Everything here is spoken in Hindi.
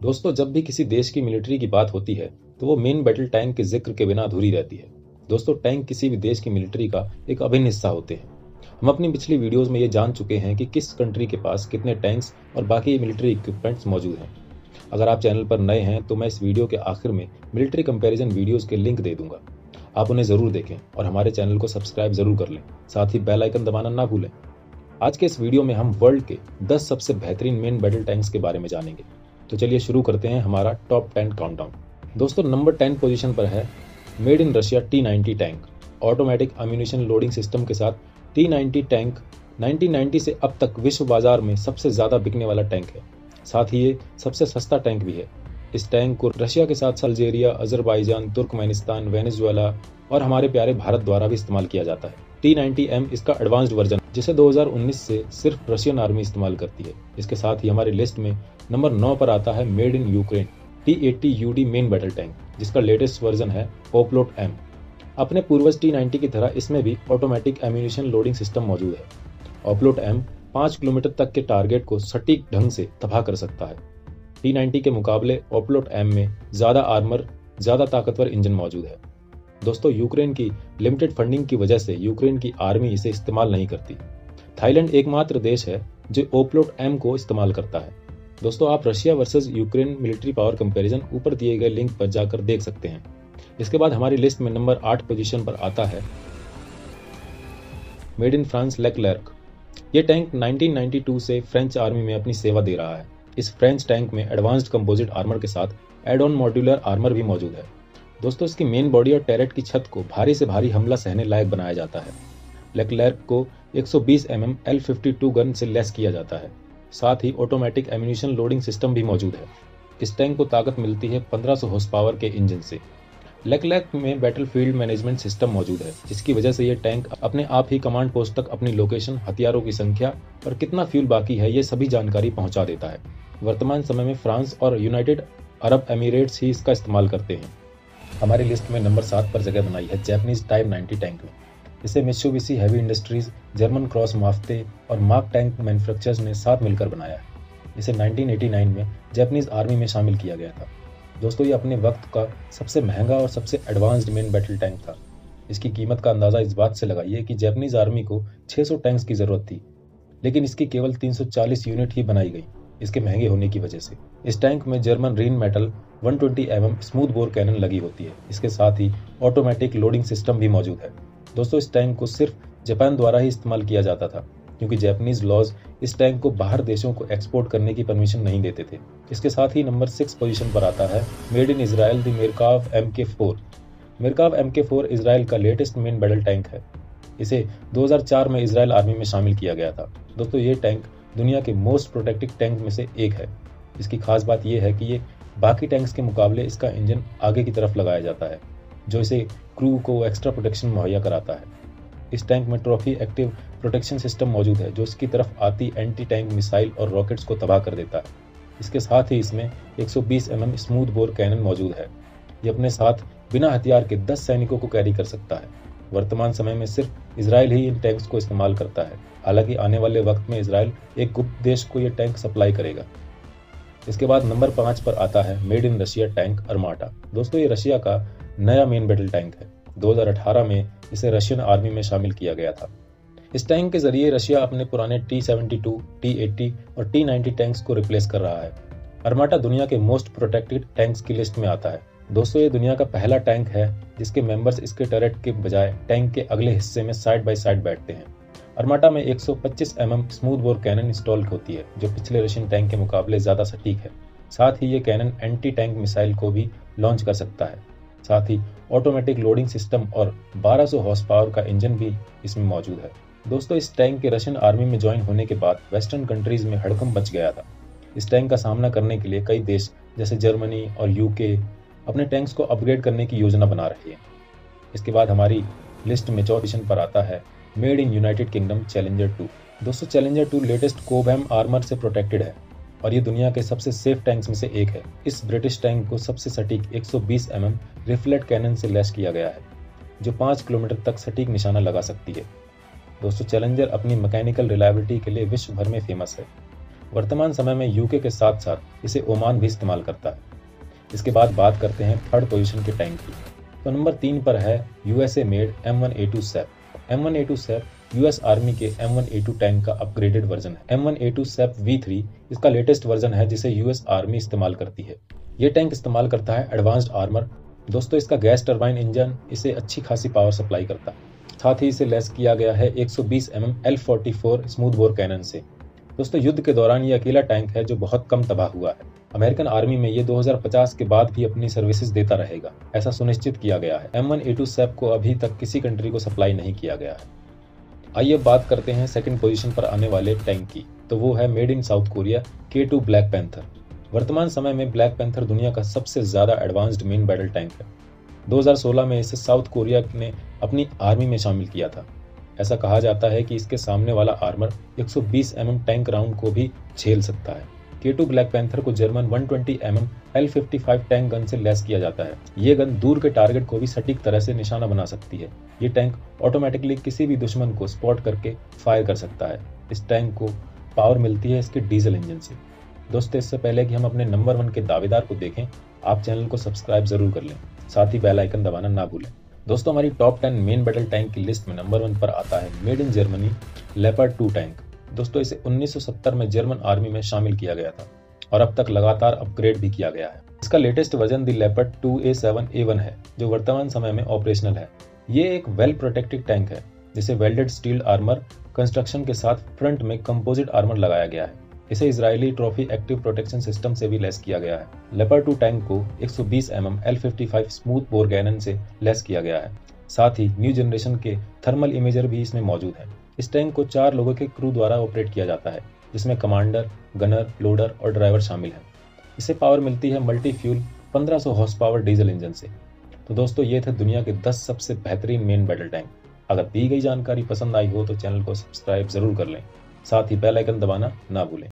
दोस्तों, जब भी किसी देश की मिलिट्री की बात होती है तो वो मेन बैटल टैंक के जिक्र के बिना अधूरी रहती है। दोस्तों, टैंक किसी भी देश की मिलिट्री का एक अभिन्न हिस्सा होते हैं। हम अपनी पिछली वीडियोस में ये जान चुके हैं कि किस कंट्री के पास कितने टैंक्स और बाकी मिलिट्री इक्विपमेंट्स मौजूद हैं। अगर आप चैनल पर नए हैं तो मैं इस वीडियो के आखिर में मिलिट्री कंपैरिजन वीडियोस के लिंक दे दूंगा। आप उन्हें ज़रूर देखें और हमारे चैनल को सब्सक्राइब ज़रूर कर लें। साथ ही बेल आइकन दबाना ना भूलें। आज के इस वीडियो में हम वर्ल्ड के 10 सबसे बेहतरीन मेन बैटल टैंक्स के बारे में जानेंगे। तो चलिए शुरू करते हैं हमारा टॉप 10 काउंटडाउन। दोस्तों, नंबर 10 पोजीशन पर है made in Russia T90 tank. Automatic ammunition loading system के साथ T90 टैंक 1990 से अब तक विश्व बाजार में सबसे ज़्यादा बिकने वाला टैंक है। साथ ही ये सबसे सस्ता टैंक भी है। इस टैंक को रशिया के साथ अल्जीरिया, अजरबैजान, तुर्कमेनिस्तान, वेनेजुएला और हमारे प्यारे भारत द्वारा भी इस्तेमाल किया जाता है। T90M इसका एडवांस्ड वर्जन जिसे 2019 से सिर्फ रशियन आर्मी इस्तेमाल करती है। इसके साथ ही हमारी लिस्ट में नंबर 9 पर आता है made in Ukraine T80UD main battle tank, जिसका लेटेस्ट वर्जन है ओप्लोट M। अपने पूर्वज T90 की तरह इसमें भी ऑटोमेटिक एम्यूनिशन लोडिंग सिस्टम मौजूद है। ओप्लोट M 5 किलोमीटर तक के टारगेट को सटीक ढंग से तबाह कर सकता है। T90 के मुकाबले ओप्लोट M में ज़्यादा आर्मर, ज़्यादा ताकतवर इंजन मौजूद है। दोस्तों, यूक्रेन की लिमिटेड फंडिंग की वजह से यूक्रेन की आर्मी इसे इस्तेमाल नहीं करती। थाईलैंड एकमात्र देश है जो ओप्लोट M को इस्तेमाल करता है। दोस्तों, आप Russia versus Ukraine military power comparison ऊपर दिए गए लिंक पर जाकर देख सकते हैं। इसके बाद हमारी लिस्ट में नंबर 8 पोजीशन पर आता है मेड इन फ्रांस लेक्लेर्क। ये टैंक 1992 से फ्रेंच आर्मी में अपनी सेवा दे रहा है। इस फ्रेंच टैंक में एडवांस्ड कंपोजिट आर्मर के साथ एड ऑन मॉड्यूलर आर्मर भी मौजूद है। दोस्तों, इसकी मेन बॉडी और टैरेट की छत को भारी से भारी हमला सहने लायक बनाया जाता है। लेक्लेर्क को 120 mm L52 गन से लैस किया जाता है। साथ ही ऑटोमेटिक एम्यूनिशन लोडिंग सिस्टम भी मौजूद है। इस टैंक को ताकत मिलती है 1500 हॉर्स पावर के इंजन से। लेक्लेर्क में बैटलफील्ड मैनेजमेंट सिस्टम मौजूद है, जिसकी वजह से ये टैंक अपने आप ही कमांड पोस्ट तक अपनी लोकेशन, हथियारों की संख्या और कितना फ्यूल बाकी है ये सभी जानकारी पहुंचा देता है। वर्तमान समय में फ्रांस और यूनाइटेड अरब एमिरेट्स ही इसका इस्तेमाल करते हैं। हमारी लिस्ट में नंबर 7 पर जगह बनाई है जैपनीज टाइप 90 टैंक ने। इसे Mitsubishi Heavy Industries, German Krauss Maffei और मार्क टैंक मैन्युफैक्चरर्स ने साथ मिलकर बनाया है। इसे 1989 में जापानीज आर्मी में शामिल किया गया था। दोस्तों, ये अपने वक्त का सबसे महंगा और सबसे एडवांस्ड मेन बैटल टैंक था। इसकी कीमत का अंदाज़ा इस बात से लगाइए कि जापानीज आर्मी को 600 टैंक्स की ज़रूरत थी, लेकिन इसकी केवल 340 यूनिट ही बनाई गई, इसके महंगे होने की वजह से। इस टैंक में German Rheinmetall 120 mm smooth bore cannon लगी होती है। इसके साथ ही ऑटोमेटिक लोडिंग सिस्टम भी मौजूद है। दोस्तों, इस टैंक को सिर्फ जापान द्वारा ही इस्तेमाल किया जाता था, क्योंकि जापानीज लॉज इस टैंक को बाहर देशों को एक्सपोर्ट करने की परमिशन नहीं देते थे। इसके साथ ही नंबर 6 पोजीशन पर आता है made in Israel the Merkava MK4। Merkava MK4 Israel का लेटेस्ट मेन बैटल टैंक है। इसे 2004 में इजराइल आर्मी में शामिल किया गया था। दोस्तों, ये टैंक दुनिया के मोस्ट प्रोटेक्टेड टैंक में से एक है। इसकी खास बात यह है कि ये बाकी टैंक्स के मुकाबले इसका इंजन आगे की तरफ लगाया जाता है, जो इसे क्रू को एक्स्ट्रा प्रोटेक्शन मुहैया कराता है। इस टैंक में ट्रॉफी एक्टिव प्रोटेक्शन सिस्टम मौजूद है, जो इसकी तरफ आती एंटी टैंक मिसाइल और रॉकेट्स को तबाह कर देता है। इसके साथ ही इसमें 120 mm स्मूथ बोर कैनन मौजूद है। ये अपने साथ बिना हथियार के 10 सैनिकों को कैरी कर सकता है। वर्तमान समय में सिर्फ इजराइल ही इन टैंक्स को इस्तेमाल करता है। हालांकि आने वाले वक्त में इजराइल एक गुप्त देश को ये टैंक सप्लाई करेगा। इसके बाद नंबर 5 पर आता है मेड इन रशिया टैंक अर्माटा। दोस्तों, ये रशिया का नया मेन बैटल टैंक है। 2018 में इसे रशियन आर्मी में शामिल किया गया था। इस टैंक के जरिए रशिया अपने पुराने T-72, T-80 और T-90 टैंक्स को रिप्लेस कर रहा है। अर्माटा दुनिया के मोस्ट प्रोटेक्टेड टैंक्स की लिस्ट में आता है। दोस्तों, ये दुनिया का पहला टैंक है जिसके मेंबर्स इसके टर्रेट के बजाय टैंक के अगले हिस्से में साइड बाय साइड बैठते हैं। अर्माटा में 125 mm smooth bore cannon install होती है, जो पिछले रशियन टैंक के मुकाबले ज़्यादा सटीक है। साथ ही ये कैनन एंटी टैंक मिसाइल को भी लॉन्च कर सकता है। साथ ही ऑटोमेटिक लोडिंग सिस्टम और 1200 हॉर्स पावर का इंजन भी इसमें मौजूद है। दोस्तों, इस टैंक के रशियन आर्मी में ज्वाइन होने के बाद वेस्टर्न कंट्रीज में हड़कंप मच गया था। इस टैंक का सामना करने के लिए कई देश जैसे जर्मनी और यूके अपने टैंक्स को अपग्रेड करने की योजना बना रहे हैं। इसके बाद हमारी लिस्ट में 4 पोजीशन पर आता है made in United kingdom challenger 2। दोस्तों, चैलेंजर 2 लेटेस्ट कोबैम आर्मर से प्रोटेक्टेड है और ये दुनिया के सबसे सेफ टैंक्स में से एक है। इस ब्रिटिश टैंक को सबसे सटीक 120 mm रिफ्लेक्ट कैनन से लैस किया गया है, जो 5 किलोमीटर तक सटीक निशाना लगा सकती है। दोस्तों, चैलेंजर अपनी मैकेनिकल रिलायबिलिटी के लिए विश्व भर में फेमस है। वर्तमान समय में यूके के साथ साथ इसे ओमान भी इस्तेमाल करता है। इसके बाद बात करते हैं थर्ड पोजीशन के टैंक की। तो नंबर 3 पर है USA made M1A2 SAP. M1A2 SAP US army के M1A2 टैंक का अपग्रेडेड वर्जन है। M1A2 सैप V3 इसका लेटेस्ट वर्जन है जिसे यूएस आर्मी इस्तेमाल करती है। ये टैंक इस्तेमाल करता है एडवांस्ड आर्मर। दोस्तों इसका गैस टरबाइन इंजन इसे अच्छी खासी पावर सप्लाई करता है। साथ ही इसे लेस किया गया है 120 mm L44 smooth bore cannon से। दोस्तों युद्ध के दौरान ये अकेला टैंक है जो बहुत कम तबाह हुआ है। अमेरिकन आर्मी में ये 2050 के बाद भी अपनी सर्विसेज देता रहेगा, ऐसा सुनिश्चित किया गया है। M1A2 सैप को अभी तक किसी कंट्री को सप्लाई नहीं किया गया है। आइए बात करते हैं सेकंड पोजीशन पर आने वाले टैंक की। तो वो है मेड इन south Korea K2 black panther. वर्तमान समय में ब्लैक पैंथर दुनिया का सबसे ज्यादा एडवांस्ड मेन बैटल टैंक है। 2016 में इसे साउथ कोरिया ने अपनी आर्मी में शामिल किया था। ऐसा कहा जाता है कि इसके सामने वाला आर्मर 120 mm टैंक राउंड को भी झेल सकता है। K2 ब्लैक पैंथर को German 120 mm L55 tank gun से लैस किया जाता है। ये गन दूर के टारगेट को भी सटीक तरह से निशाना बना सकती है। ये टैंक ऑटोमेटिकली किसी भी दुश्मन को स्पॉट करके फायर कर सकता है। इस टैंक को पावर मिलती है इसके डीजल इंजन से। दोस्तों इससे पहले कि हम अपने नंबर 1 के दावेदार को देखें, आप चैनल को सब्सक्राइब जरूर कर लें, साथ ही बेल आइकन दबाना ना भूलें। दोस्तों हमारी टॉप 10 मेन बैटल टैंक की लिस्ट में नंबर 1 पर आता है made in Germany leopard 2 tank. दोस्तों इसे 1970 में जर्मन आर्मी में शामिल किया गया था और अब तक लगातार अपग्रेड भी किया गया है। इसका latest version the leopard 2A7A1 है जो वर्तमान समय में ऑपरेशनल है। ये एक वेल प्रोटेक्टेड टैंक है जिसे वेल्डेड स्टील आर्मर कंस्ट्रक्शन के साथ फ्रंट में कंपोजिट आर्मर लगाया गया है। इसे Israeli trophy active protection system से भी लेस किया गया है। लेपर्ड 2 टैंक को 120 mm L55 smooth bore cannon से लेस किया गया है। साथ ही न्यू जनरेशन के थर्मल इमेजर भी इसमें मौजूद है। इस टैंक को 4 लोगों के क्रू द्वारा ऑपरेट किया जाता है जिसमें कमांडर, गनर, लोडर और ड्राइवर शामिल हैं। इसे पावर मिलती है multi fuel 1500 horse power diesel engine से। तो दोस्तों ये थे दुनिया के 10 सबसे बेहतरीन मेन बैटल टैंक। अगर दी गई जानकारी पसंद आई हो तो चैनल को सब्सक्राइब जरूर कर लें, साथ ही बेल आइकन दबाना ना भूलें।